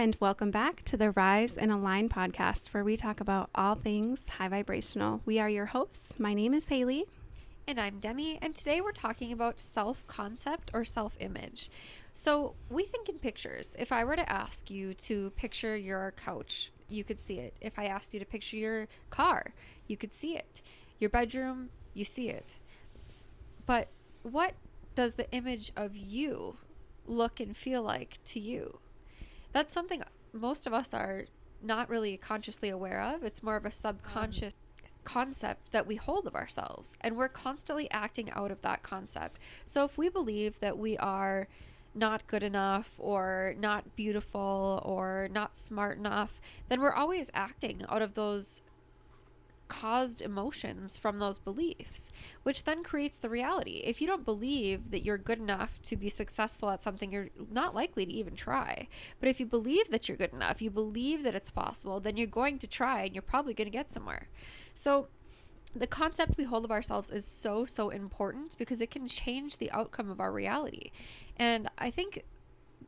and welcome back to the Rise and Align podcast, where we talk about all things high vibrational. We are your hosts. My name is Haley. And I'm Demi, and today we're talking about self-concept or self-image. So we think in pictures. If I were to ask you to picture your couch, you could see it. If I asked you to picture your car, you could see it. Your bedroom, you see it. But what does the image of you look and feel like to you? That's something most of us are not really consciously aware of. It's more of a subconscious concept that we hold of ourselves, and we're constantly acting out of that concept. So if we believe that we are not good enough or not beautiful or not smart enough, then we're always acting out of those caused emotions from those beliefs, which then creates the reality. If you don't believe that you're good enough to be successful at something, you're not likely to even try. But if you believe that you're good enough, you believe that it's possible, then you're going to try and you're probably going to get somewhere. So the concept we hold of ourselves is so important because it can change the outcome of our reality. And I think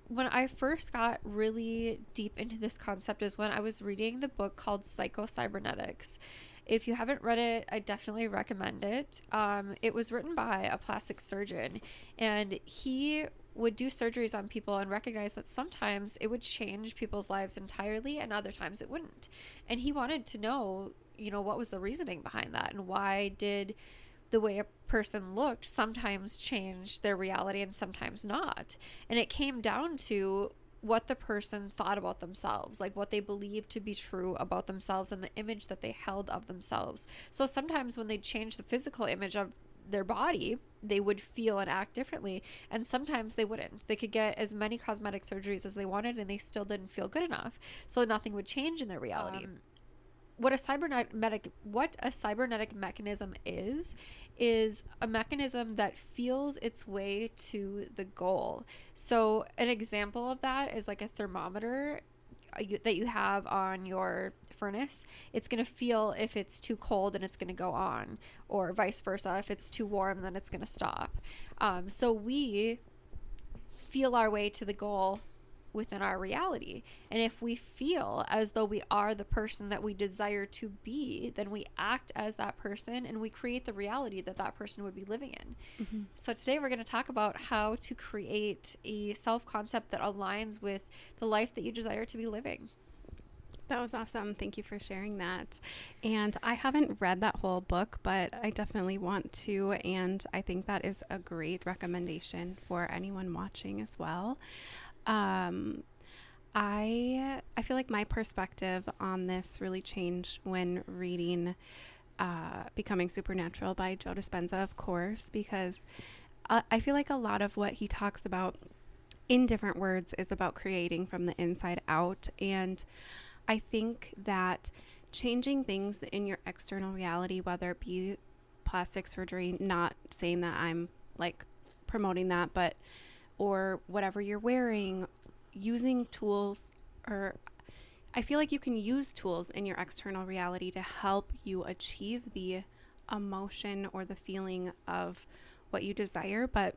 when I first got really deep into this concept is when I was reading the book called Psycho-Cybernetics. If you haven't read it, I definitely recommend it. It was written by a plastic surgeon, and he would do surgeries on people and recognize that sometimes it would change people's lives entirely and other times it wouldn't. And he wanted to know, what was the reasoning behind that, and why did the way a person looked sometimes change their reality and sometimes not. And it came down to what the person thought about themselves, like what they believed to be true about themselves and the image that they held of themselves. So sometimes when they change the physical image of their body, they would feel and act differently, and sometimes they wouldn't. They could get as many cosmetic surgeries as they wanted and they still didn't feel good enough, so nothing would change in their reality. What a cybernetic mechanism is a mechanism that feels its way to the goal. So an example of that is like a thermometer that you have on your furnace. It's going to feel if it's too cold and it's going to go on, or vice versa. If it's too warm, then it's going to stop. So we feel our way to the goal within our reality. And if we feel as though we are the person that we desire to be, then we act as that person and we create the reality that that person would be living in. Mm-hmm. So today we're going to talk about how to create a self-concept that aligns with the life that you desire to be living. That was awesome. Thank you for sharing that. And I haven't read that whole book, but I definitely want to. And I think that is a great recommendation for anyone watching as well. I feel like my perspective on this really changed when reading Becoming Supernatural by Tois Spenza, of course, because I feel like a lot of what he talks about in different words is about creating from the inside out. And I think that changing things in your external reality, whether it be plastic surgery, not saying that I'm like promoting that, but or whatever you're wearing, using tools, or I feel like you can use tools in your external reality to help you achieve the emotion or the feeling of what you desire. But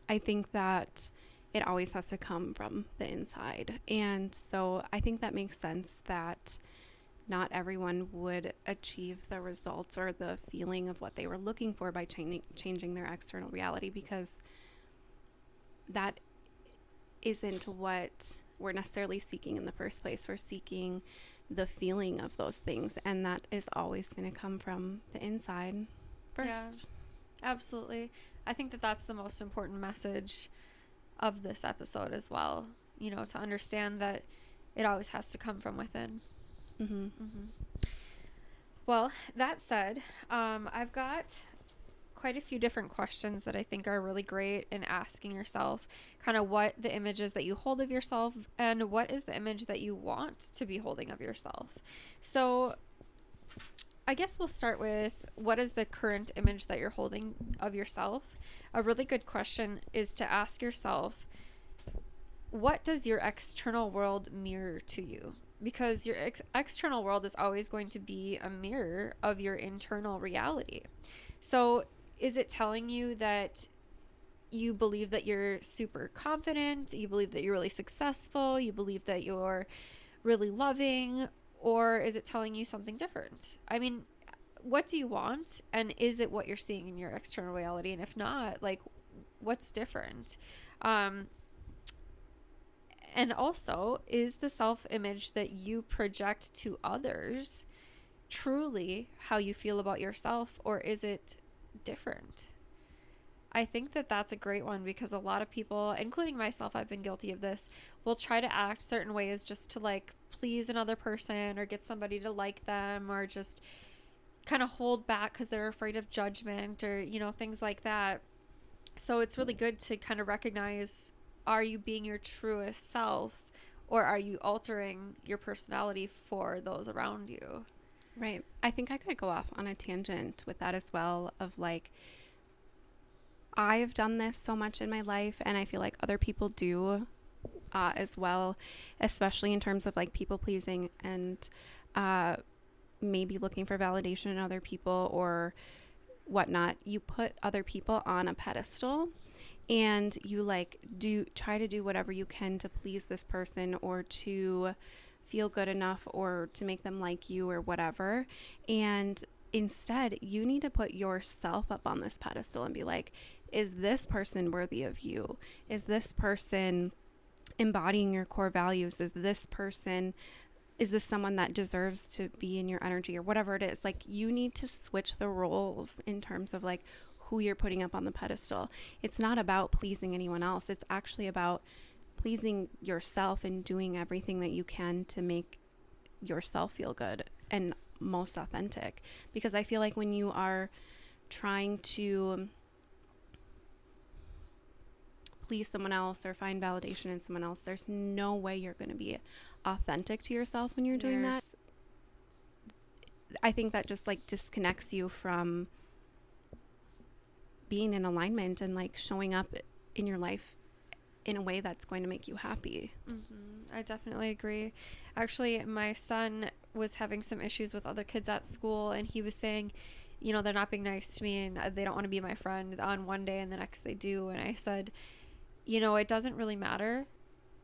I think that it always has to come from the inside. And so I think that makes sense that not everyone would achieve the results or the feeling of what they were looking for by changing their external reality, because that isn't what we're necessarily seeking in the first place. We're seeking the feeling of those things, and that is always going to come from the inside first. Yeah, absolutely. I think that that's the most important message of this episode as well, to understand that it always has to come from within. Mm-hmm. Mm-hmm. Well, that said, I've got quite a few different questions that I think are really great in asking yourself kind of what the image is that you hold of yourself and what is the image that you want to be holding of yourself. So I guess we'll start with, what is the current image that you're holding of yourself? A really good question is to ask yourself, what does your external world mirror to you? Because your external world is always going to be a mirror of your internal reality. So is it telling you that you believe that you're super confident, you believe that you're really successful, you believe that you're really loving, or is it telling you something different? I mean, what do you want? And is it what you're seeing in your external reality? And if not, like, what's different? Um, and also, is the self image that you project to others truly how you feel about yourself, or is it different? I think that that's a great one because a lot of people, including myself, I've been guilty of this, will try to act certain ways just to like please another person or get somebody to like them, or just kind of hold back because they're afraid of judgment, or, you know, things like that. So it's really good to kind of recognize, are you being your truest self, or are you altering your personality for those around you? Right. I think I could go off on a tangent with that as well, of like, I've done this so much in my life, and I feel like other people do as well, especially in terms of like people pleasing and uh, maybe looking for validation in other people or whatnot. You put other people on a pedestal, and you like do try to do whatever you can to please this person or to feel good enough or to make them like you or whatever. And instead, you need to put yourself up on this pedestal and be like, is this person worthy of you? Is this person embodying your core values? Is this someone that deserves to be in your energy or whatever it is? Like, you need to switch the roles in terms of like who you're putting up on the pedestal. It's not about pleasing anyone else. It's actually about pleasing yourself and doing everything that you can to make yourself feel good and most authentic. Because I feel like when you are trying to please someone else or find validation in someone else, there's no way you're going to be authentic to yourself when you're doing that. I think that just like disconnects you from being in alignment and like showing up in your life in a way that's going to make you happy. I definitely agree. Actually, my son was having some issues with other kids at school, and he was saying, you know, they're not being nice to me and they don't want to be my friend on one day and the next they do. And I said, you know, it doesn't really matter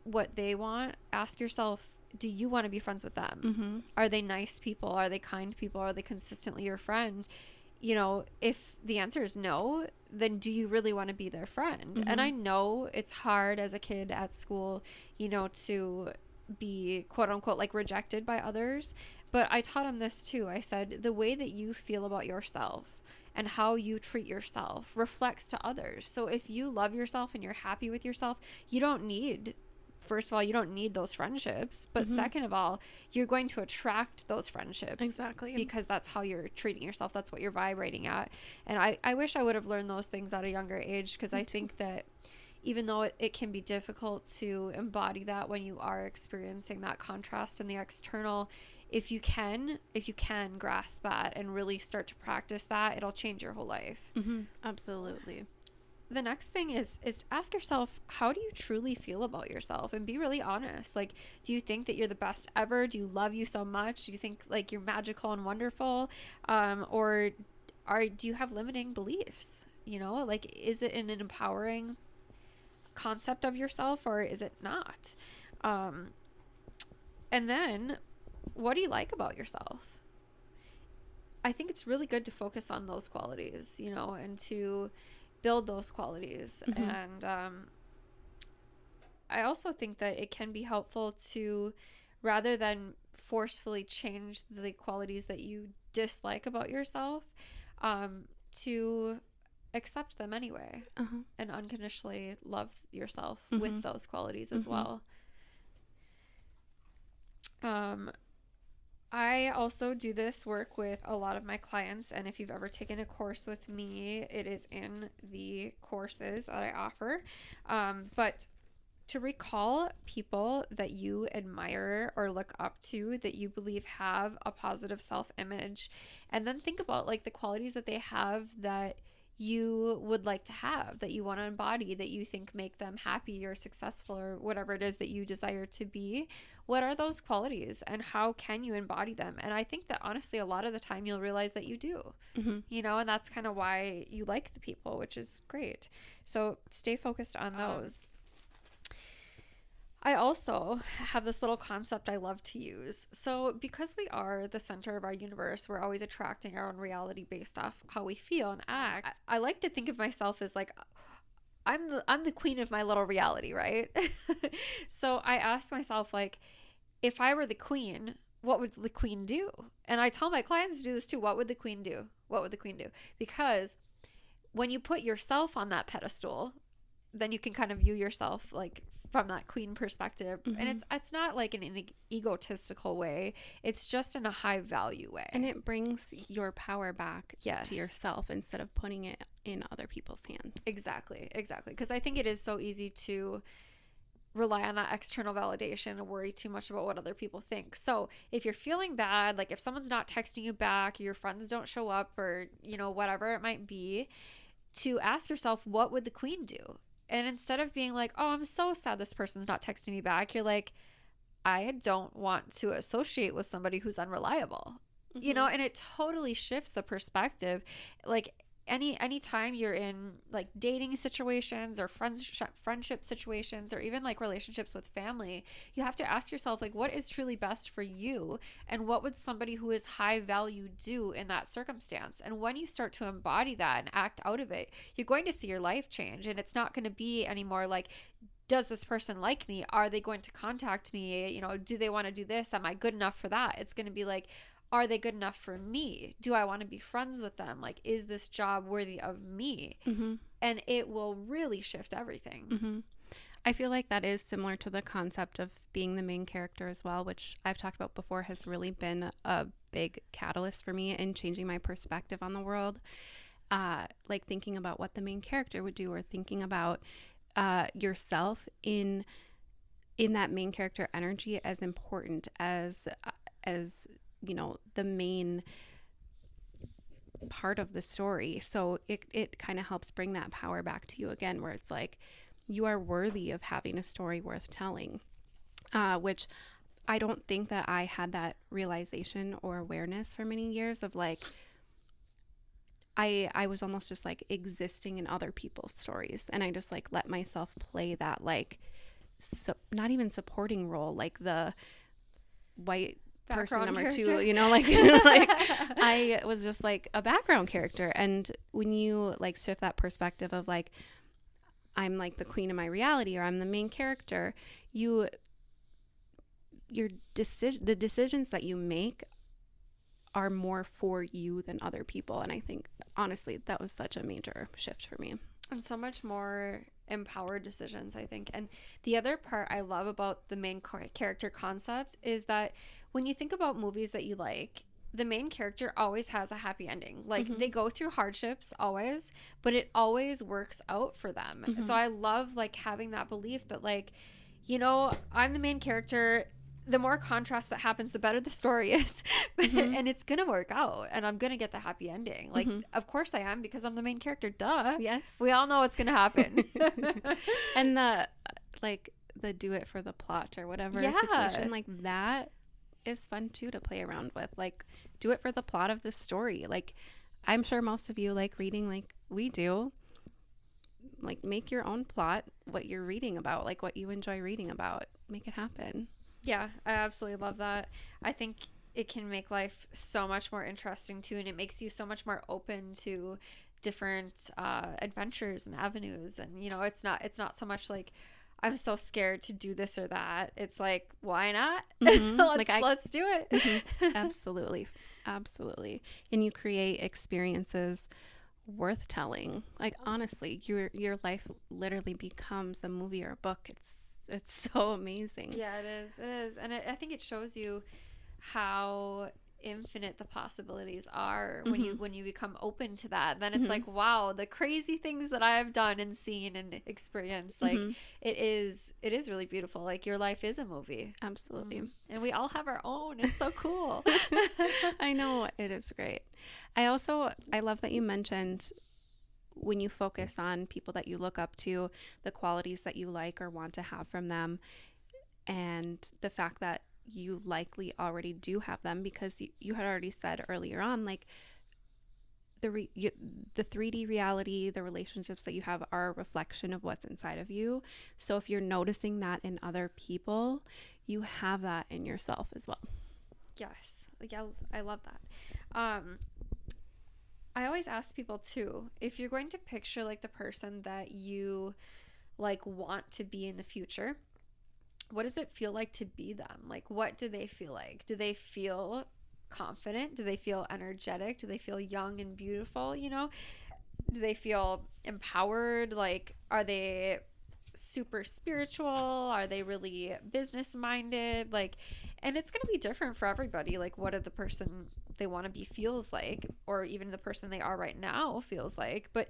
what they want. Ask yourself, do you want to be friends with them? Are they nice people? Are they kind people? Are they consistently your friend? You know, if the answer is no, then do you really want to be their friend? And I know it's hard as a kid at school, you know, to be quote unquote like rejected by others. But I taught him this too. I said, the way that you feel about yourself and how you treat yourself reflects to others. So if you love yourself and you're happy with yourself, you don't need, first of all, you don't need those friendships. But second of all, you're going to attract those friendships. Exactly. Because that's how you're treating yourself. That's what you're vibrating at. And I wish I would have learned those things at a younger age, because I think that even though it can be difficult to embody that when you are experiencing that contrast in the external, if you can grasp that and really start to practice that, it'll change your whole life. Absolutely. The next thing is ask yourself, how do you truly feel about yourself? And be really honest. Like, do you think that you're the best ever? Do you love you so much? Do you think like you're magical and wonderful? Or do you have limiting beliefs? You know, like, is it an empowering concept of yourself, or is it not? And then, what do you like about yourself? I think it's really good to focus on those qualities, you know, and to build those qualities. And I also think that it can be helpful to, rather than forcefully change the qualities that you dislike about yourself, to accept them anyway and unconditionally love yourself with those qualities as well. I also do this work with a lot of my clients, and if you've ever taken a course with me, it is in the courses that I offer. But to recall people that you admire or look up to, that you believe have a positive self-image, and then think about like the qualities that they have that you would like to have, that you want to embody, that you think make them happy or successful or whatever it is that you desire to be. What are those qualities and how can you embody them? And I think that honestly, a lot of the time you'll realize that you do, and that's kind of why you like the people, which is great. So stay focused on those. I also have this little concept I love to use. So because we are the center of our universe, we're always attracting our own reality based off how we feel and act. I like to think of myself as like, I'm the queen of my little reality, right? So I ask myself, like, if I were the queen, what would the queen do? And I tell my clients to do this too. What would the queen do? What would the queen do? Because when you put yourself on that pedestal, then you can kind of view yourself like from that queen perspective. And it's not like in an egotistical way. It's just in a high value way. And it brings your power back to yourself instead of putting it in other people's hands. Exactly. Because I think it is so easy to rely on that external validation and worry too much about what other people think. So if you're feeling bad, like if someone's not texting you back, your friends don't show up, or, whatever it might be, to ask yourself, what would the queen do? And instead of being like, oh, I'm so sad this person's not texting me back, you're like, I don't want to associate with somebody who's unreliable, and it totally shifts the perspective. Like any time you're in like dating situations or friendship situations, or even like relationships with family, you have to ask yourself, like, what is truly best for you, and what would somebody who is high value do in that circumstance? And when you start to embody that and act out of it, you're going to see your life change. And it's not going to be anymore like, does this person like me? Are they going to contact me? Do they want to do this? Am I good enough for that? It's going to be like, are they good enough for me? Do I want to be friends with them? Like, is this job worthy of me? And it will really shift everything. I feel like that is similar to the concept of being the main character as well, which I've talked about before, has really been a big catalyst for me in changing my perspective on the world. Like thinking about what the main character would do, or thinking about yourself in that main character energy as important as the main part of the story. So it kind of helps bring that power back to you again, where it's like, you are worthy of having a story worth telling, which I don't think that I had that realization or awareness for many years of, like, I was almost just like existing in other people's stories, and I just like let myself play that, like, not even supporting role, like the white person number character. 2, like I was just like a background character. And when you like shift that perspective of like, I'm like the queen of my reality, or I'm the main character, the decisions that you make are more for you than other people. And I think honestly that was such a major shift for me, and so much more empowered decisions, I think. And the other part I love about the main character concept is that when you think about movies that you like, the main character always has a happy ending. Like they go through hardships always, but it always works out for them. So I love like having that belief that, like, I'm the main character. The more contrast that happens, the better the story is. And it's gonna work out, and I'm gonna get the happy ending. Like, of course I am, because I'm the main character. Duh. Yes. We all know what's gonna happen. And the do it for the plot or whatever situation, like that is fun too to play around with. Like, do it for the plot of the story. Like, I'm sure most of you like reading like we do. Like, make your own plot, what you're reading about, like what you enjoy reading about. Make it happen. Yeah, I absolutely love that. I think it can make life so much more interesting too, and it makes you so much more open to different adventures and avenues. And it's not so much like, I'm so scared to do this or that. It's like, why not? Let's do it. Absolutely. And you create experiences worth telling. Like, honestly, your life literally becomes a movie or a book. It's so amazing. Yeah, it is. And I think it shows you how infinite the possibilities are when you become open to that. Then it's like, wow, the crazy things that I have done and seen and experienced, like it is really beautiful. Like, your life is a movie. Absolutely. And we all have our own. It's so cool. I know, it is great. I love that you mentioned when you focus on people that you look up to, the qualities that you like or want to have from them, and the fact that you likely already do have them, because you had already said earlier on, like the 3D reality, the relationships that you have are a reflection of what's inside of you. So if you're noticing that in other people, you have that in yourself as well. Yes. Yeah, I love that. I always ask people too, if you're going to picture like the person that you like want to be in the future, what does it feel like to be them? Like, what do they feel like? Do they feel confident? Do they feel energetic? Do they feel young and beautiful? You know, do they feel empowered? Like, are they super spiritual? Are they really business minded? Like, and it's going to be different for everybody. Like, what are the person they want to be feels like, or even the person they are right now feels like. But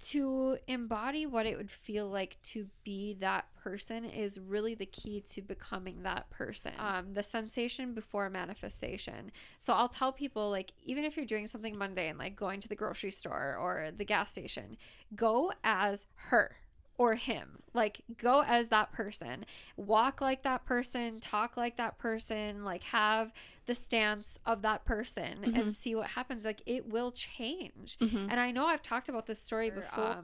to embody what it would feel like to be that person is really the key to becoming that person. The sensation before manifestation. So I'll tell people, like, even if you're doing something mundane, like going to the grocery store or the gas station, go as her or him. Like, go as that person, walk like that person, talk like that person, like have the stance of that person, and see what happens. Like, it will change. And I know I've talked about this story before,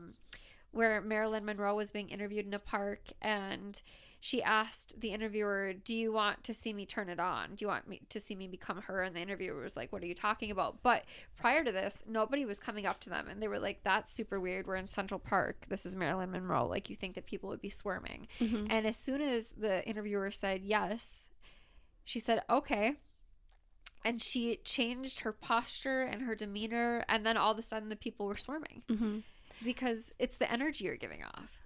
where Marilyn Monroe was being interviewed in a park, and she asked the interviewer, do you want to see me turn it on? Do you want me to see me become her? And the interviewer was like, what are you talking about? But prior to this, nobody was coming up to them, and they were like, that's super weird. We're in Central Park. This is Marilyn Monroe. Like, you think that people would be swarming. And as soon as the interviewer said yes, she said, okay. And she changed her posture and her demeanor, and then all of a sudden the people were swarming. Because it's the energy you're giving off.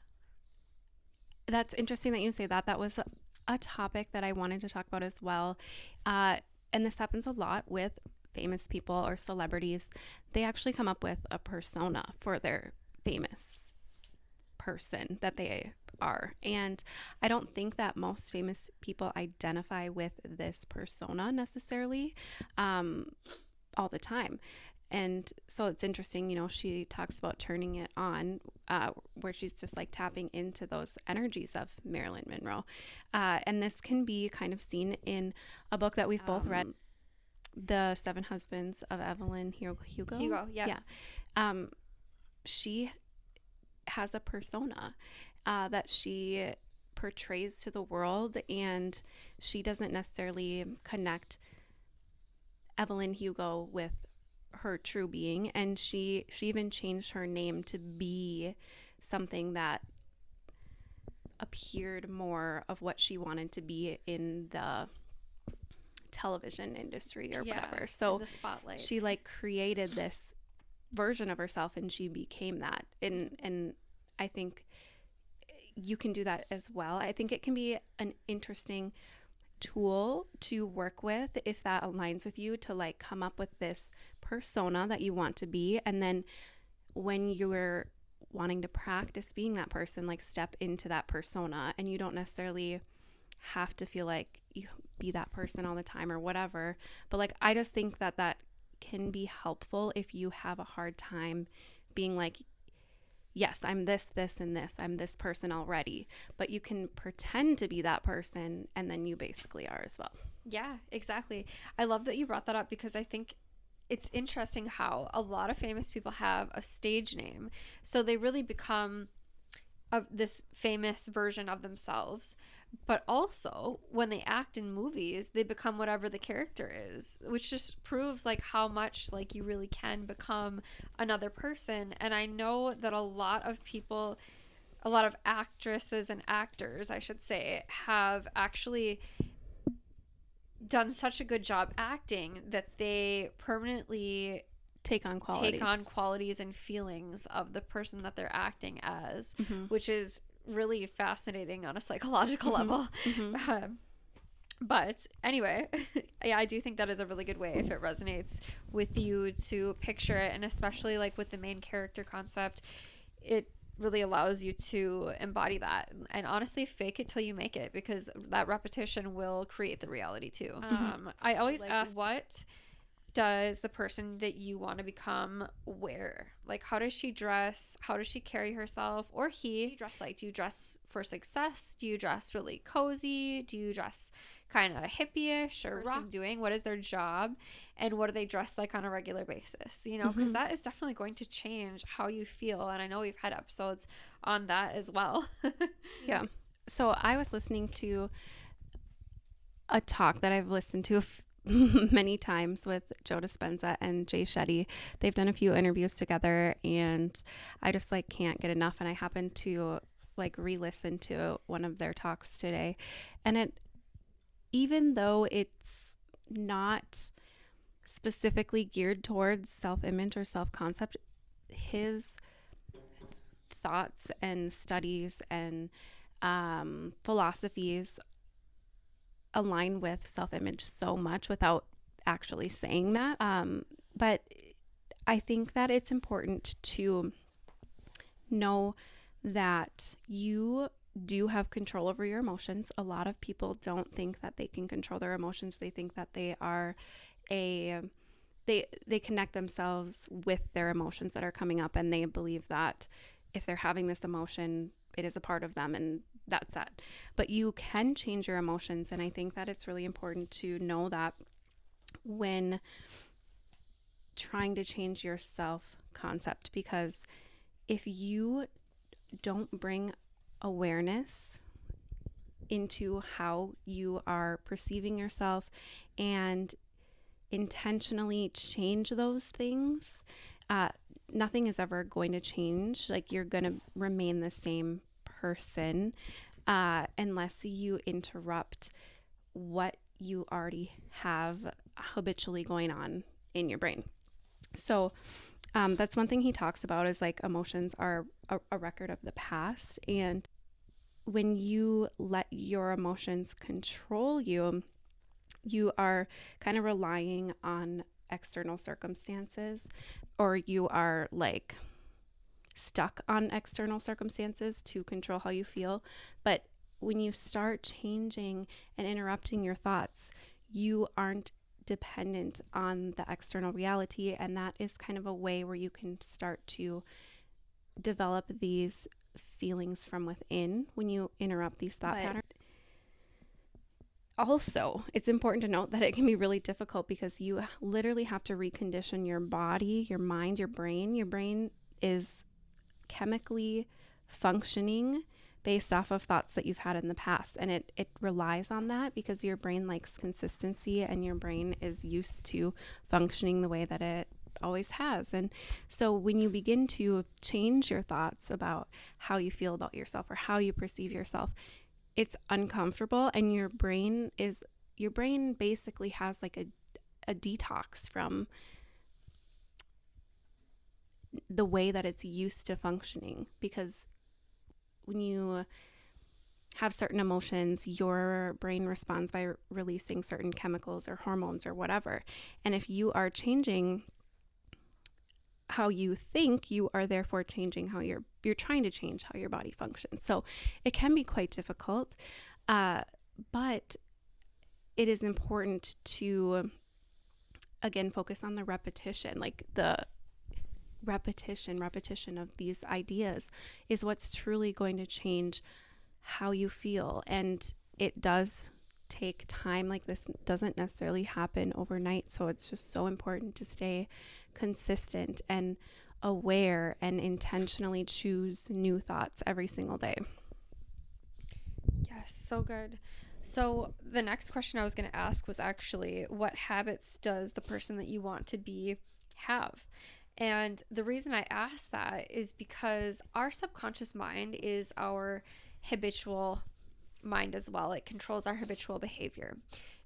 That's interesting that you say that. That was a topic that I wanted to talk about as well. And this happens a lot with famous people or celebrities. They actually come up with a persona for their famous person that they are. And I don't think that most famous people identify with this persona necessarily all the time. And so it's interesting, you know, she talks about turning it on, where she's just like tapping into those energies of Marilyn Monroe. And this can be kind of seen in a book that we've both read, The Seven Husbands of Evelyn Hugo. Hugo, yeah. She has a persona that she portrays to the world, and she doesn't necessarily connect Evelyn Hugo with her true being, and she even changed her name to be something that appeared more of what she wanted to be in the television industry or whatever. So the spotlight. She like created this version of herself, and she became that. And I think you can do that as well. I think it can be an interesting tool to work with if that aligns with you, to like come up with this persona that you want to be, and then when you're wanting to practice being that person, like step into that persona, and you don't necessarily have to feel like you be that person all the time or whatever. But like, I just think that that can be helpful if you have a hard time being like, yes, I'm this, and this. I'm this person already. But you can pretend to be that person, and then you basically are as well. Yeah, exactly. I love that you brought that up, because I think it's interesting how a lot of famous people have a stage name. So they really become this famous version of themselves. But also, when they act in movies, they become whatever the character is, which just proves like how much like you really can become another person. And I know that a lot of people, a lot of actresses and actors, I should say, have actually done such a good job acting that they permanently take on qualities and feelings of the person that they're acting as, which is really fascinating on a psychological level. But anyway, yeah, I do think that is a really good way, if it resonates with you, to picture it. And especially like with the main character concept, it really allows you to embody that, and honestly fake it till you make it, because that repetition will create the reality too. I always ask, what does the person that you want to become wear? Like, how does she dress? How does she carry herself? Or he dress like? Do you dress for success? Do you dress really cozy? Do you dress kind of hippie-ish or rock doing? What is their job? And what do they dress like on a regular basis? You know, because that is definitely going to change how you feel. And I know we've had episodes on that as well. Yeah. So I was listening to a talk that I've listened to many times with Joe Dispenza and Jay Shetty. They've done a few interviews together, and I just like can't get enough. And I happened to like re-listen to one of their talks today, and it, even though it's not specifically geared towards self-image or self-concept, his thoughts and studies and philosophies align with self-image so much without actually saying that. But I think that it's important to know that you do have control over your emotions. A lot of people don't think that they can control their emotions. They think that they are they connect themselves with their emotions that are coming up, and they believe that if they're having this emotion, it is a part of them, and that's that. But you can change your emotions, and I think that it's really important to know that when trying to change your self concept, because if you don't bring awareness into how you are perceiving yourself and intentionally change those things, nothing is ever going to change. Like, you're going to remain the same person unless you interrupt what you already have habitually going on in your brain. So that's one thing he talks about, is like emotions are a record of the past. And when you let your emotions control you, you are kind of relying on external circumstances, or you are like stuck on external circumstances to control how you feel. But when you start changing and interrupting your thoughts, you aren't dependent on the external reality. And that is kind of a way where you can start to develop these feelings from within when you interrupt these thought patterns. Also, it's important to note that it can be really difficult because you literally have to recondition your body, your mind, your brain. Your brain is chemically functioning based off of thoughts that you've had in the past. And it relies on that because your brain likes consistency, and your brain is used to functioning the way that it always has. And so when you begin to change your thoughts about how you feel about yourself or how you perceive yourself, it's uncomfortable, and your brain basically has like a detox from the way that it's used to functioning. Because when you have certain emotions, your brain responds by releasing certain chemicals or hormones or whatever. And if you are changing how you think, you are therefore changing how you're trying to change how your body functions. So it can be quite difficult, but it is important to, again, focus on the repetition. Like the repetition of these ideas is what's truly going to change how you feel. And it does take time. Like, this doesn't necessarily happen overnight. So it's just so important to stay consistent and aware and intentionally choose new thoughts every single day. Yes, so good. So the next question I was going to ask was actually, what habits does the person that you want to be have? And the reason I asked that is because our subconscious mind is our habitual mind as well. It controls our habitual behavior.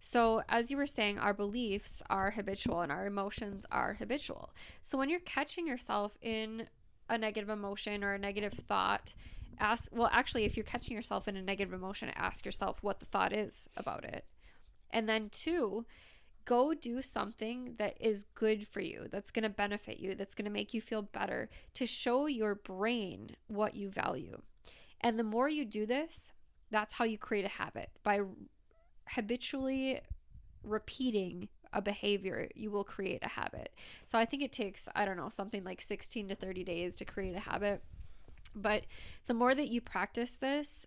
So as you were saying, our beliefs are habitual and our emotions are habitual. So when you're catching yourself in a negative emotion or a negative thought, if you're catching yourself in a negative emotion, ask yourself what the thought is about it. And then 2, go do something that is good for you, that's going to benefit you, that's going to make you feel better, to show your brain what you value. And the more you do this, that's how you create a habit, by habitually repeating a behavior, you will create a habit. So I think it takes, I don't know, something like 16 to 30 days to create a habit. But the more that you practice this,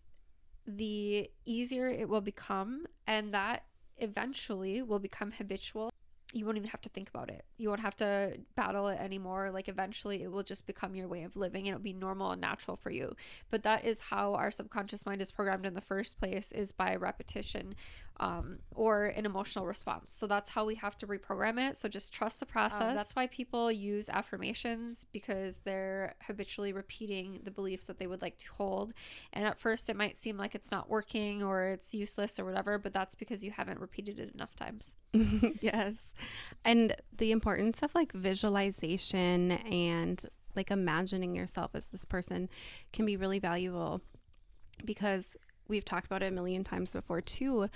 the easier it will become, and that eventually will become habitual. You won't even have to think about it. You won't have to battle it anymore. Like eventually it will just become your way of living and it'll be normal and natural for you. But that is how our subconscious mind is programmed in the first place, is by repetition, or an emotional response. So that's how we have to reprogram it. So just trust the process. That's why people use affirmations, because they're habitually repeating the beliefs that they would like to hold. And at first it might seem like it's not working or it's useless or whatever, but that's because you haven't repeated it enough times. Yes. And the importance of like visualization and like imagining yourself as this person can be really valuable, because we've talked about it a million times before too.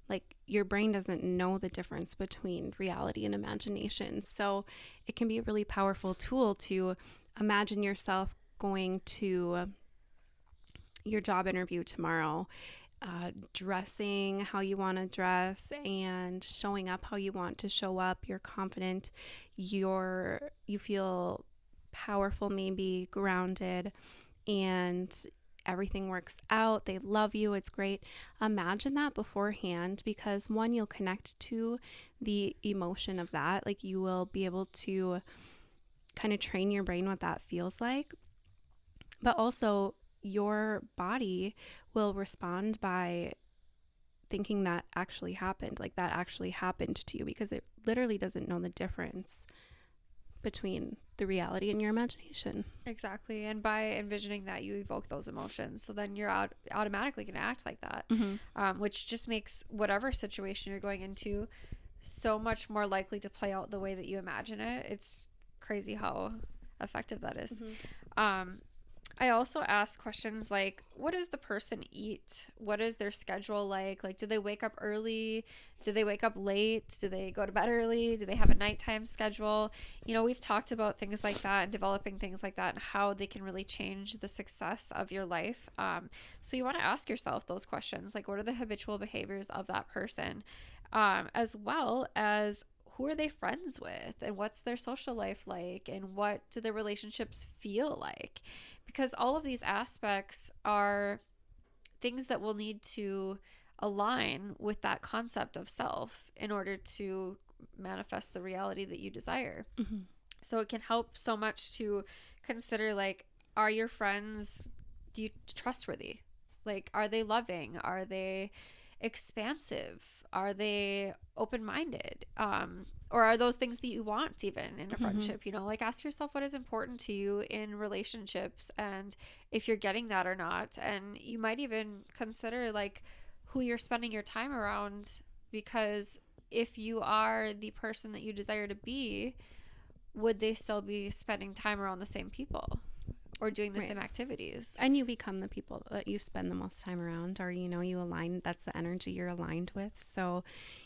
Like your brain doesn't know the difference between reality and imagination. So it can be a really powerful tool to imagine yourself going to your job interview tomorrow, dressing how you want to dress and showing up how you want to show up. You're confident, you feel powerful, maybe grounded, and everything works out. They love you. It's great. Imagine that beforehand, because one, you'll connect to the emotion of that. Like you will be able to kind of train your brain what that feels like. But also your body will respond by thinking that actually happened, like that actually happened to you, because it literally doesn't know the difference between the reality and your imagination. Exactly. And by envisioning that, you evoke those emotions. So then you're automatically going to act like that, which just makes whatever situation you're going into so much more likely to play out the way that you imagine it. It's crazy how effective that is. I also ask questions like, what does the person eat? What is their schedule like? Like, do they wake up early? Do they wake up late? Do they go to bed early? Do they have a nighttime schedule? You know, we've talked about things like that and developing things like that and how they can really change the success of your life. So you want to ask yourself those questions, like, what are the habitual behaviors of that person? As well as, who are they friends with, and what's their social life like, and what do their relationships feel like? Because all of these aspects are things that will need to align with that concept of self in order to manifest the reality that you desire. So it can help so much to consider, like, are your friends, do you trustworthy? Like, are they loving? Are they expansive? Are they open-minded? Or are those things that you want even in a friendship? You know, like, ask yourself what is important to you in relationships and if you're getting that or not. And you might even consider, like, who you're spending your time around, because if you are the person that you desire to be, would they still be spending time around the same people or doing the same activities? And you become the people that you spend the most time around, or, you know, you align, that's the energy you're aligned with. So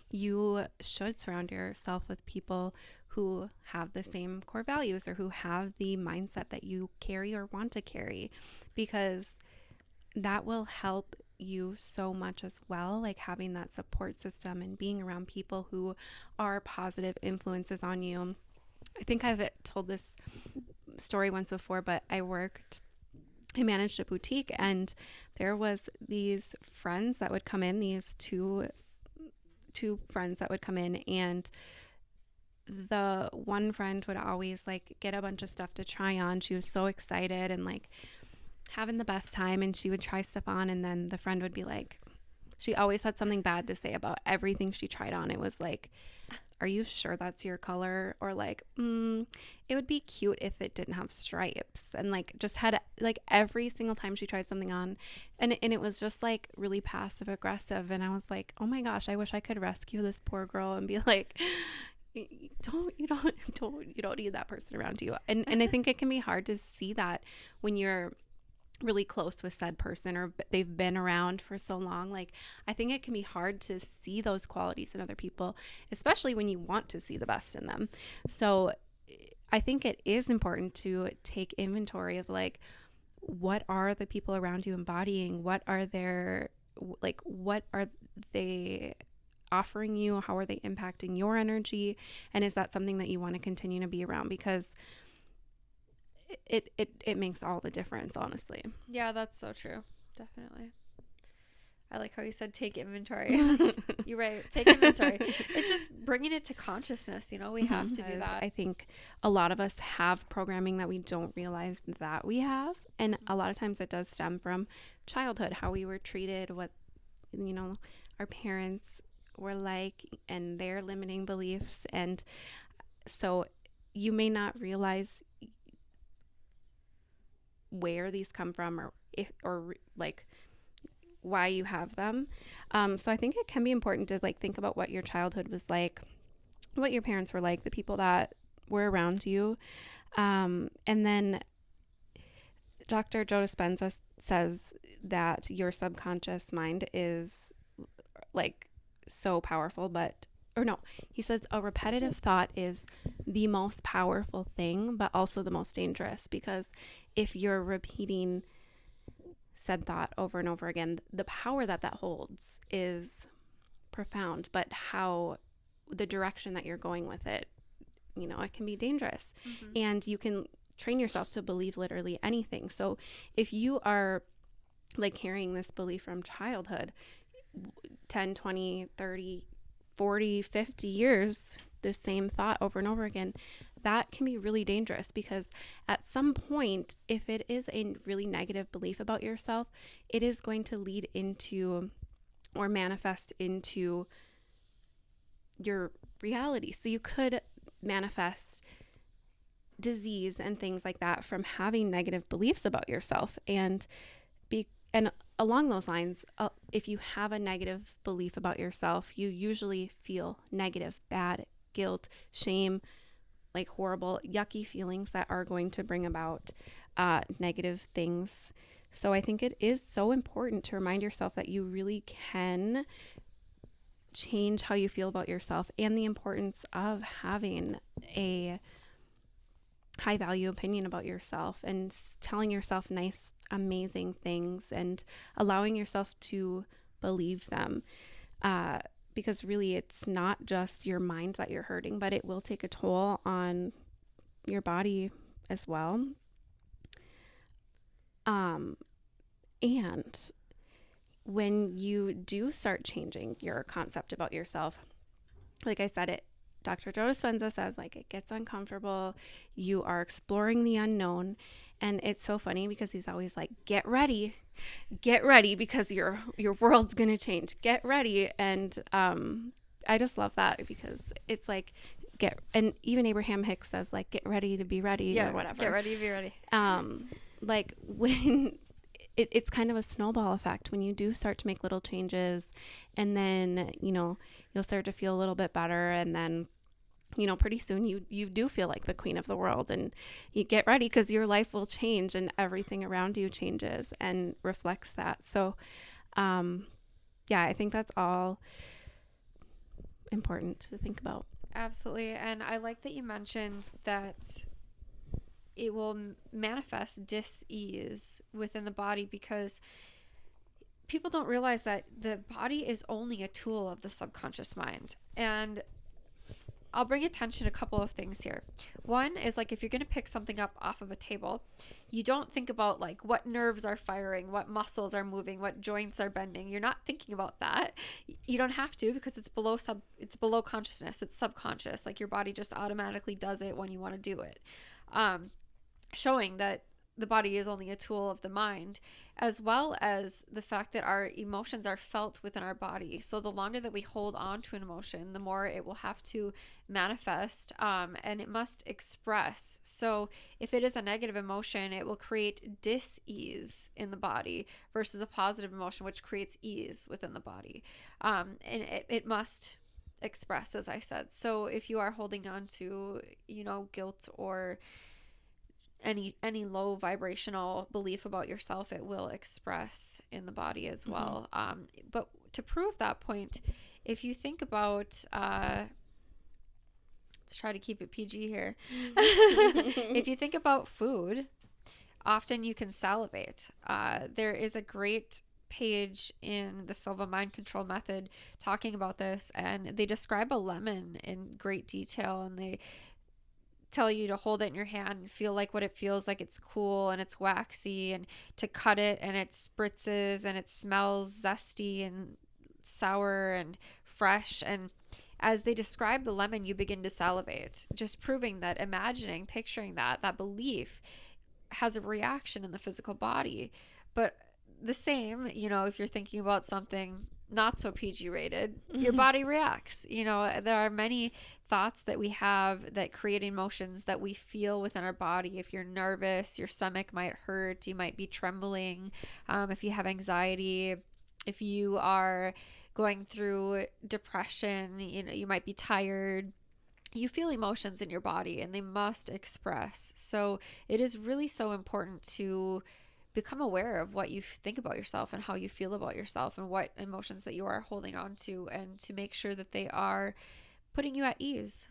you should surround yourself with people who have the same core values or who have the mindset that you carry or want to carry, because that will help you so much as well. Like having that support system and being around people who are positive influences on you. I think I've told this story once before, but I managed a boutique, and there was these friends that would come in, these two friends that would come in, and the one friend would always like get a bunch of stuff to try on. She was so excited and like having the best time, and she would try stuff on, and then the friend would be like, she always had something bad to say about everything she tried on. It was like, are you sure that's your color? Or like, it would be cute if it didn't have stripes. And like just had like every single time she tried something on, and it was just like really passive aggressive. And I was like, oh my gosh, I wish I could rescue this poor girl and be like, you don't need that person around you. And I think it can be hard to see that when you're really close with said person or they've been around for so long. Like, I think it can be hard to see those qualities in other people, especially when you want to see the best in them. So I think it is important to take inventory of like, what are the people around you embodying? What are their, like, what are they offering you? How are they impacting your energy? And is that something that you want to continue to be around? Because it makes all the difference, honestly. Yeah, that's so true. Definitely. I like how you said take inventory. You're right. Take inventory. It's just bringing it to consciousness. We have to do that. I think a lot of us have programming that we don't realize that we have. And a lot of times it does stem from childhood, how we were treated, what, our parents were like, and their limiting beliefs. And so you may not realize where these come from or why you have them. So I think it can be important to think about what your childhood was like, what your parents were like, the people that were around you. And then Dr. Joe Spenza says that your subconscious mind is so powerful, he says a repetitive thought is the most powerful thing, but also the most dangerous, because if you're repeating said thought over and over again, the power that holds is profound, but how the direction that you're going with it, it can be dangerous. And you can train yourself to believe literally anything. So if you are carrying this belief from childhood, 10, 20, 30, 40, 50 years, the same thought over and over again, that can be really dangerous, because at some point, if it is a really negative belief about yourself, it is going to lead into or manifest into your reality. So you could manifest disease and things like that from having negative beliefs about yourself. And along those lines, if you have a negative belief about yourself, you usually feel negative, bad, guilt, shame, horrible, yucky feelings that are going to bring about negative things. So I think it is so important to remind yourself that you really can change how you feel about yourself, and the importance of having a high value opinion about yourself and telling yourself nice, amazing things and allowing yourself to believe them. Because really it's not just your mind that you're hurting, but it will take a toll on your body as well. And when you do start changing your concept about yourself, like I said, Dr. Joe Spenza says it gets uncomfortable. You are exploring the unknown. And it's so funny because he's always get ready because your world's going to change. Get ready. And I just love that, because it's and even Abraham Hicks says get ready to be ready, or whatever. Get ready to be ready. When it's kind of a snowball effect when you do start to make little changes, and then, you'll start to feel a little bit better. And then, pretty soon you do feel like the queen of the world, and you get ready because your life will change and everything around you changes and reflects that. So, I think that's all important to think about. Absolutely. And I like that you mentioned that it will manifest dis-ease within the body, because people don't realize that the body is only a tool of the subconscious mind. And I'll bring attention to a couple of things here. One is if you're going to pick something up off of a table, you don't think about what nerves are firing, what muscles are moving, what joints are bending. You're not thinking about that. You don't have to, because it's below consciousness. It's subconscious. Your body just automatically does it when you want to do it. Showing that the body is only a tool of the mind, as well as the fact that our emotions are felt within our body. So the longer that we hold on to an emotion, the more it will have to manifest, and it must express. So if it is a negative emotion, it will create dis-ease in the body, versus a positive emotion, which creates ease within the body. And it must express, as I said. So if you are holding on to, guilt or any low vibrational belief about yourself, it will express in the body as well. But to prove that point, if you think about, let's try to keep it PG here. If you think about food, often you can salivate. There is a great page in the Silva Mind Control Method talking about this, and they describe a lemon in great detail, and they tell you to hold it in your hand and feel like what it feels like. It's cool and it's waxy, and to cut it and it spritzes and it smells zesty and sour and fresh. And as they describe the lemon, you begin to salivate, just proving that imagining, picturing that belief has a reaction in the physical body. But the same, if you're thinking about something not so PG rated, your body reacts. There are many thoughts that we have that create emotions that we feel within our body. If you're nervous, your stomach might hurt, you might be trembling. If you have anxiety, if you are going through depression, you might be tired. You feel emotions in your body, and they must express. So it is really so important to become aware of what you think about yourself and how you feel about yourself and what emotions that you are holding on to, and to make sure that they are putting you at ease.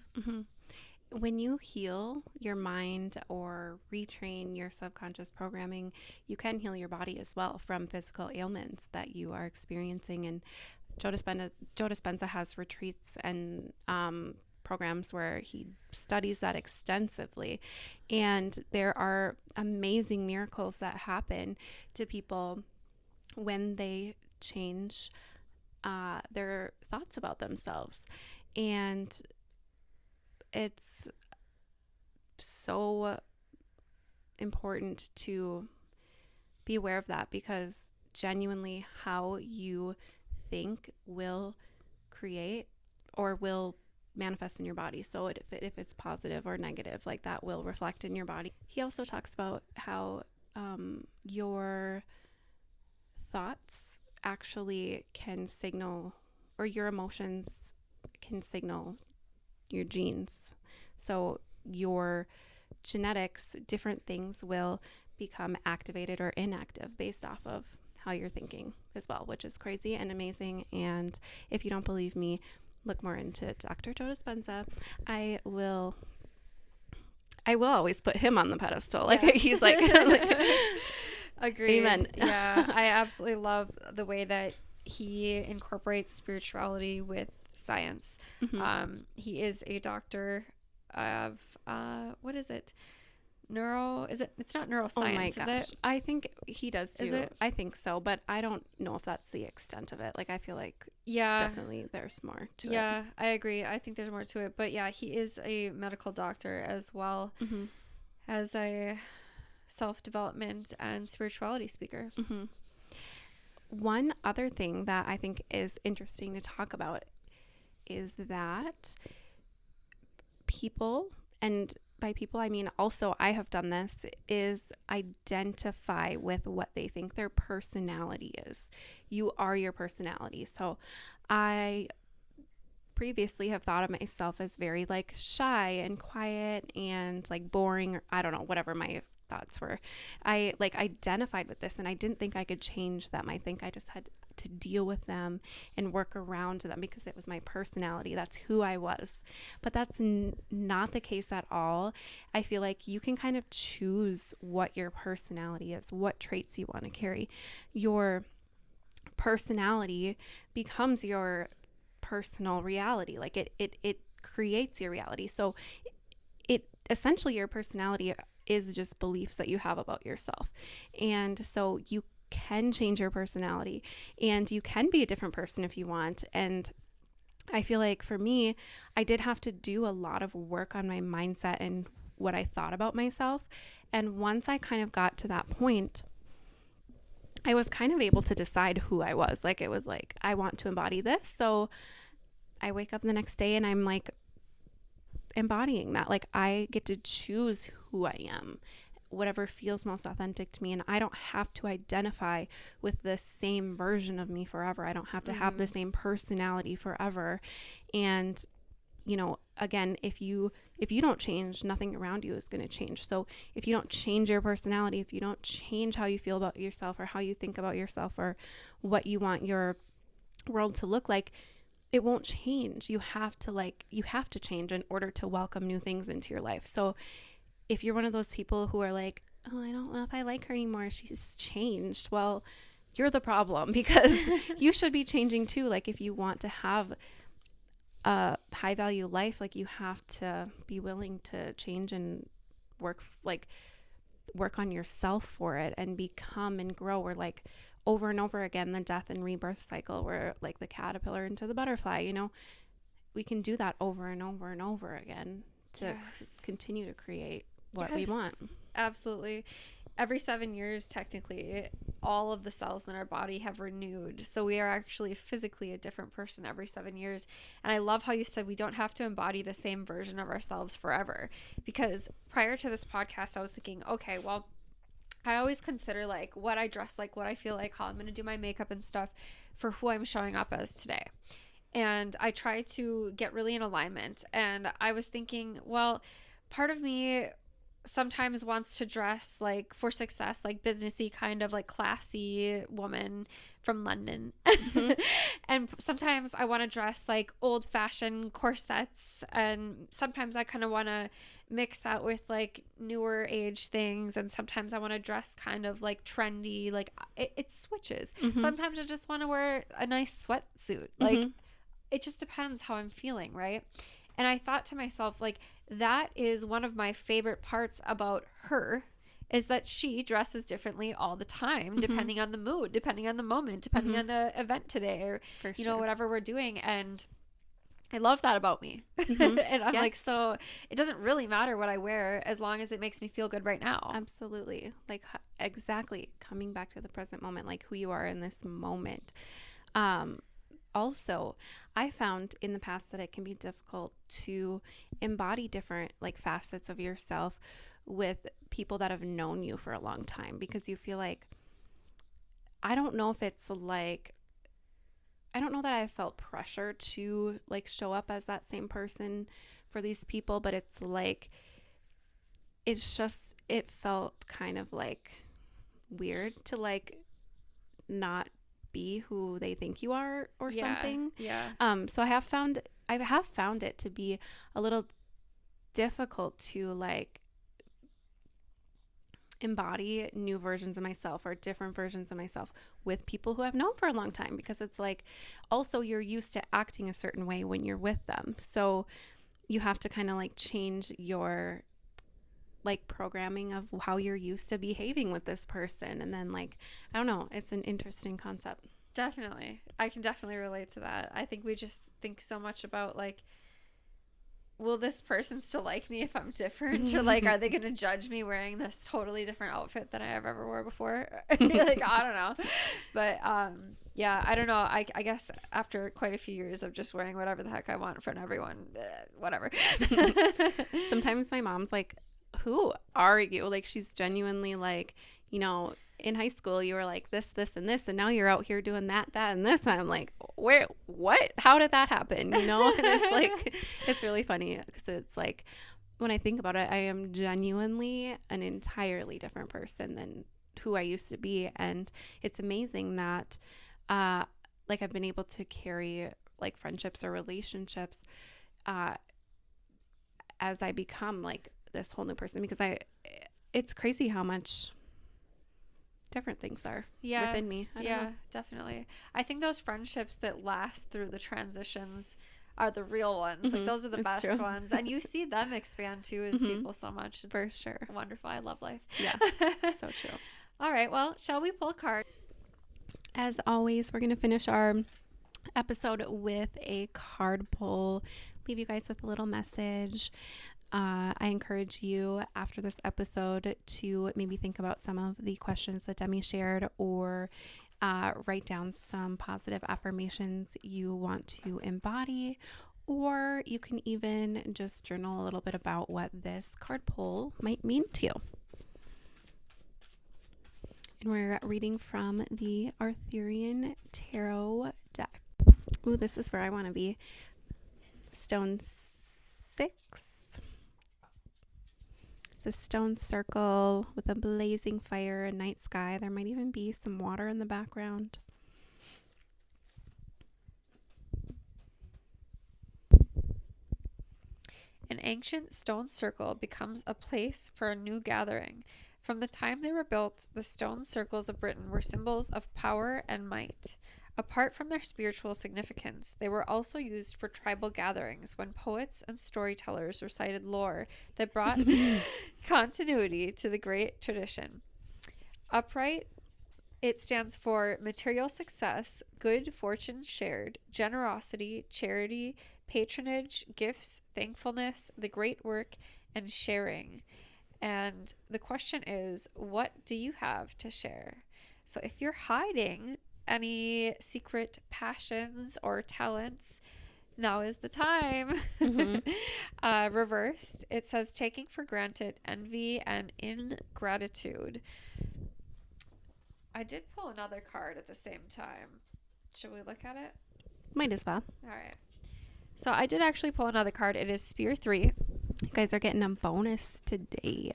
When you heal your mind or retrain your subconscious programming, you can heal your body as well from physical ailments that you are experiencing. And Joe Dispenza has retreats and programs where he studies that extensively, and there are amazing miracles that happen to people when they change their thoughts about themselves. And it's so important to be aware of that, because genuinely how you think will create or will manifest in your body. So if it's positive or negative, like that will reflect in your body. He also talks about how your thoughts actually can signal, or your emotions can signal your genes. So your genetics, different things will become activated or inactive based off of how you're thinking as well, which is crazy and amazing. And if you don't believe me, look more into Dr. Tois Spenza. I will always put him on the pedestal. Like, yes. He's like agreed. Amen. Yeah, I absolutely love the way that he incorporates spirituality with science. He is a doctor of what is it? It's not neuroscience, oh my gosh. Is it? I think he does too. Is it? I think so, but I don't know if that's the extent of it. Like, I feel like definitely there's more to it. Yeah, I agree. I think there's more to it. But yeah, he is a medical doctor as well as a self-development and spirituality speaker. One other thing that I think is interesting to talk about is that people, and by people I mean also I have done this, is identify with what they think their personality is. You are your personality. So I previously have thought of myself as very like shy and quiet and like boring, or I don't know, whatever my thoughts were. I like identified with this, and I didn't think I could change them. I think I just had to deal with them and work around them because it was my personality. That's who I was. But that's not the case at all. I feel like you can kind of choose what your personality is, what traits you want to carry. Your personality becomes your personal reality. Like it creates your reality. So it essentially, your personality is just beliefs that you have about yourself. And so you can change your personality, and you can be a different person if you want. And I feel like for me, I did have to do a lot of work on my mindset and what I thought about myself. And once I kind of got to that point, I was kind of able to decide who I was. Like, it was like, I want to embody this. So I wake up the next day and I'm like embodying that. Like, I get to choose who I am, whatever feels most authentic to me. And I don't have to identify with the same version of me forever. I don't have to have the same personality forever. And, you know, again, if you don't change, nothing around you is going to change. So if you don't change your personality, if you don't change how you feel about yourself or how you think about yourself or what you want your world to look like, it won't change. You have to change in order to welcome new things into your life. So if you're one of those people who are like, oh, I don't know if I like her anymore, she's changed. Well, you're the problem because you should be changing too. Like if you want to have a high value life, like you have to be willing to change and work on yourself for it and become and grow. We're like over and over again, the death and rebirth cycle. We're like the caterpillar into the butterfly, you know, we can do that over and over and over again to continue to create what we want. Absolutely. Every 7 years, technically, all of the cells in our body have renewed. So we are actually physically a different person every 7 years. And I love how you said we don't have to embody the same version of ourselves forever. Because prior to this podcast, I was thinking, okay, well, I always consider like what I dress like, what I feel like, how I'm going to do my makeup and stuff for who I'm showing up as today. And I try to get really in alignment. And I was thinking, well, part of me sometimes wants to dress like for success, like businessy, kind of like classy woman from London. Mm-hmm. And sometimes I want to dress like old fashioned corsets. And sometimes I kind of want to mix that with like newer age things. And sometimes I want to dress kind of like trendy, like it switches. Mm-hmm. Sometimes I just want to wear a nice sweatsuit. Like mm-hmm. It just depends how I'm feeling, right? And I thought to myself, like, that is one of my favorite parts about her, is that she dresses differently all the time, mm-hmm. depending on the mood, depending on the moment, depending mm-hmm. on the event today, or, you know, whatever we're doing. And I love that about me. Mm-hmm. And I'm like, so it doesn't really matter what I wear as long as it makes me feel good right now. Absolutely. Like, exactly. Coming back to the present moment, like who you are in this moment. Also, I found in the past that it can be difficult to embody different like facets of yourself with people that have known you for a long time, because you feel like, I don't know if it's like, I don't know that I felt pressure to like show up as that same person for these people, but it's like, it's just, it felt kind of like weird to like not be who they think you are or something. Yeah. So I have found it to be a little difficult to like embody new versions of myself or different versions of myself with people who I've known for a long time, because it's like, also you're used to acting a certain way when you're with them. So you have to kind of like change your like programming of how you're used to behaving with this person. And then like, I don't know, it's an interesting concept. Definitely. I can definitely relate to that. I think we just think so much about like, will this person still like me if I'm different? Or like, are they going to judge me wearing this totally different outfit than I have ever wore before? Like, I don't know. But yeah, I don't know. I guess after quite a few years of just wearing whatever the heck I want in front of everyone, whatever. Sometimes my mom's like, who are you? Like, she's genuinely like, you know, in high school you were like this, and this, and now you're out here doing that, and this. And I'm like, where, what, how did that happen? You know? And it's like, it's really funny because it's like, when I think about it, I am genuinely an entirely different person than who I used to be. And it's amazing that like I've been able to carry like friendships or relationships as I become like this whole new person, because it's crazy how much different things are within me. I don't know. Definitely. I think those friendships that last through the transitions are the real ones. Mm-hmm. Like, those are the best ones. And you see them expand too as mm-hmm. people so much. It's for sure wonderful. I love life. Yeah. So true. All right. Well, shall we pull a card? As always, we're going to finish our episode with a card pull. Leave you guys with a little message. I encourage you after this episode to maybe think about some of the questions that Demi shared, or write down some positive affirmations you want to embody, or you can even just journal a little bit about what this card pull might mean to you. And we're reading from the Arthurian Tarot deck. Ooh, this is where I want to be. Stone 6. It's a stone circle with a blazing fire, a night sky. There might even be some water in the background. An ancient stone circle becomes a place for a new gathering. From the time they were built, the stone circles of Britain were symbols of power and might. Apart from their spiritual significance, they were also used for tribal gatherings when poets and storytellers recited lore that brought continuity to the great tradition. Upright, it stands for material success, good fortune shared, generosity, charity, patronage, gifts, thankfulness, the great work, and sharing. And the question is, what do you have to share? So if you're hiding any secret passions or talents, now is the time. Reversed, it says taking for granted envy and ingratitude. I did pull another card at the same time. Should we look at it? Might as well. All right. So I did actually pull another card. It is Spear 3. You guys are getting a bonus today.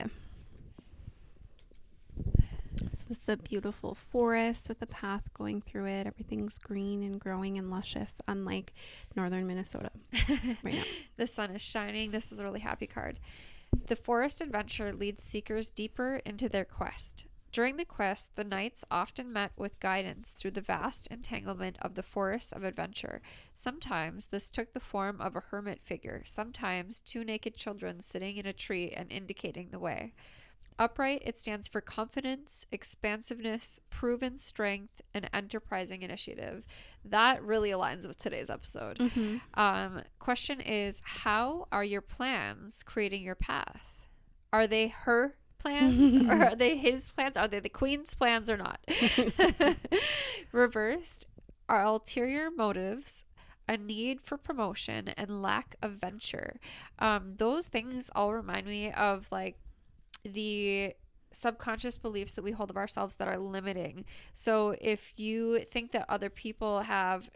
So this is a beautiful forest with a path going through it. Everything's green and growing and luscious, unlike northern Minnesota right now. The sun is shining. This is a really happy card. The forest adventure leads seekers deeper into their quest. During the quest, the knights often met with guidance through the vast entanglement of the forests of adventure. Sometimes this took the form of a hermit figure, sometimes two naked children sitting in a tree and indicating the way. Upright, it stands for confidence, expansiveness, proven strength, and enterprising initiative. That really aligns with today's episode. Question is, how are your plans creating your path? Are they her plans or are they his plans? Are they the queen's plans or not? Reversed, are ulterior motives a need for promotion and lack of venture? Those things all remind me of like the subconscious beliefs that we hold of ourselves that are limiting. So if you think that other people have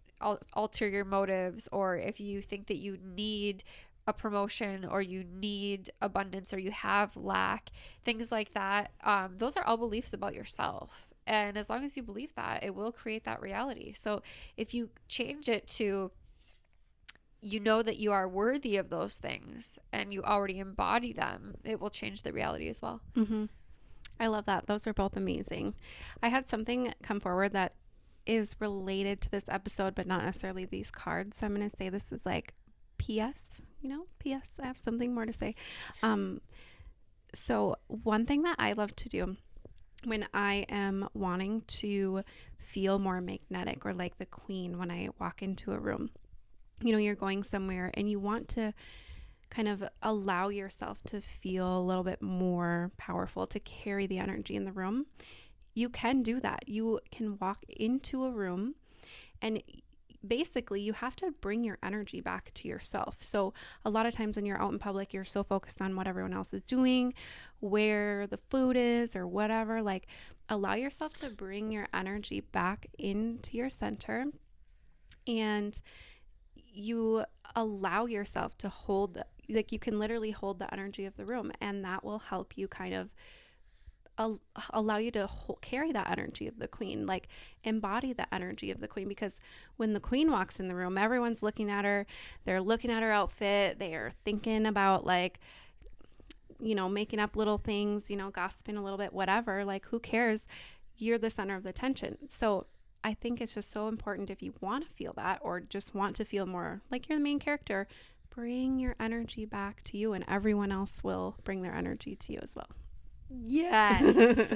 ulterior motives, or if you think that you need a promotion or you need abundance or you have lack, things like that, those are all beliefs about yourself. And as long as you believe that, it will create that reality. So if you change it to, you know that you are worthy of those things and you already embody them, it will change the reality as well. I love that. Those are both amazing. I had something come forward that is related to this episode, but not necessarily these cards. So I'm going to say this is like P.S., P.S. I have something more to say. So one thing that I love to do when I am wanting to feel more magnetic or like the queen when I walk into a room, you're going somewhere and you want to kind of allow yourself to feel a little bit more powerful, to carry the energy in the room. You can do that. You can walk into a room and basically you have to bring your energy back to yourself. So a lot of times when you're out in public, you're so focused on what everyone else is doing, where the food is or whatever. Like, allow yourself to bring your energy back into your center, and you allow yourself to hold, like you can literally hold the energy of the room, and that will help you kind of allow you to carry that energy of the queen, like embody the energy of the queen. Because when the queen walks in the room, everyone's looking at her, they're looking at her outfit, they are thinking about like, making up little things, gossiping a little bit, whatever, like who cares? You're the center of the attention. So I think it's just so important, if you want to feel that or just want to feel more like you're the main character, bring your energy back to you, and everyone else will bring their energy to you as well. Yes.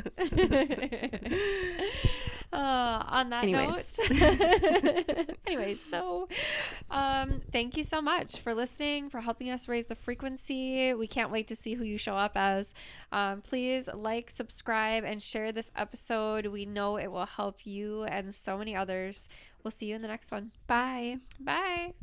On that note. Anyways, so thank you so much for listening, for helping us raise the frequency. We can't wait to see who you show up as. Please like, subscribe, and share this episode. We know it will help you and so many others. We'll see you in the next one. Bye. Bye.